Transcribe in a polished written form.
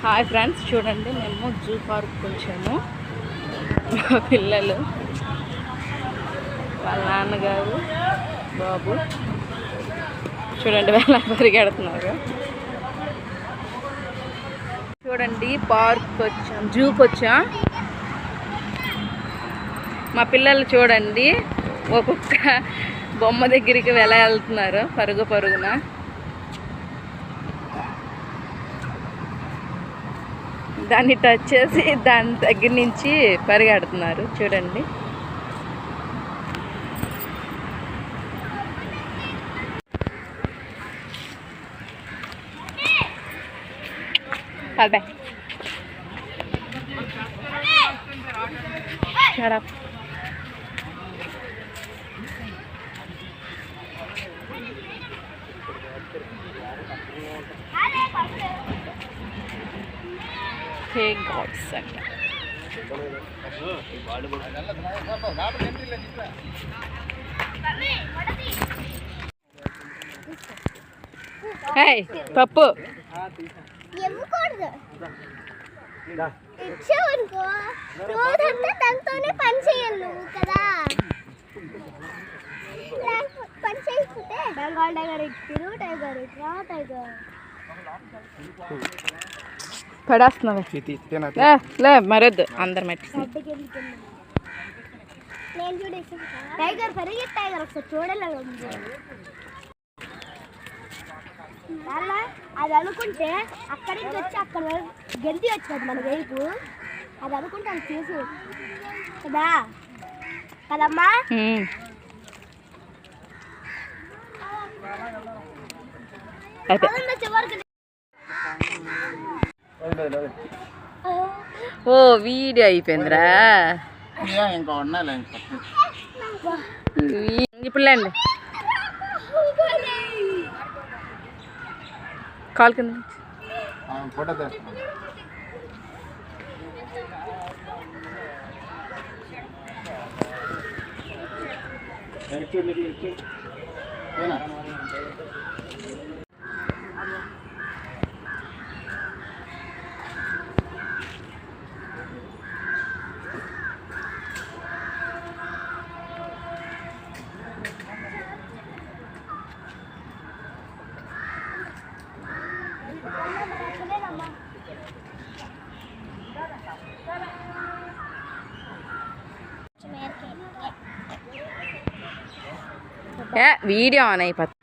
Hi friends, చూడండి మేము zoo park వచ్చాము. మా పిల్లలు, వాళ్ళ నాన్నగారు, బాబు చూడండి వాళ్ళ పరిగెడుతున్నారు. చూడండి పార్క్ వచ్చాం, జూకి వచ్చాం. మా పిల్లలు చూడండి ఒక్కొక్క బొమ్మ దగ్గరికి వెళ్తున్నారు పరుగు పరుగున. దాన్ని టచ్ చేసి దాని దగ్గర నుంచి పరిగెడుతున్నారు చూడండి. Shut up. Hey God, son. Hey, Papu. ఇచ్చావనుకో రోజంతా తనతోనే పని చేయాలి కదా. పని చేయకపోతే బెంగాల్ టైగర్ ఇచ్చిరు, టైగర్ ఇట్రా, టైగర్ పడేస్తున్నావే లే మరొద్దు అందరు మట్టి. నేను చూడేసి టైగర్ పెరిగి టైగర్ ఒకసారి చూడలేదు. అలా అది అనుకుంటే అక్కడి నుంచి వచ్చి అక్కడ గెంతి వచ్చేది మన వైపు. అది అనుకుంటే అది చూసు కదా కదమ్మా. ఓ వీడియో అయిపోయిందిరా. ఇప్పుడు లేండి కాల్ కింద ఫోటో వీడియో ఆన్ అయిపోతుంది.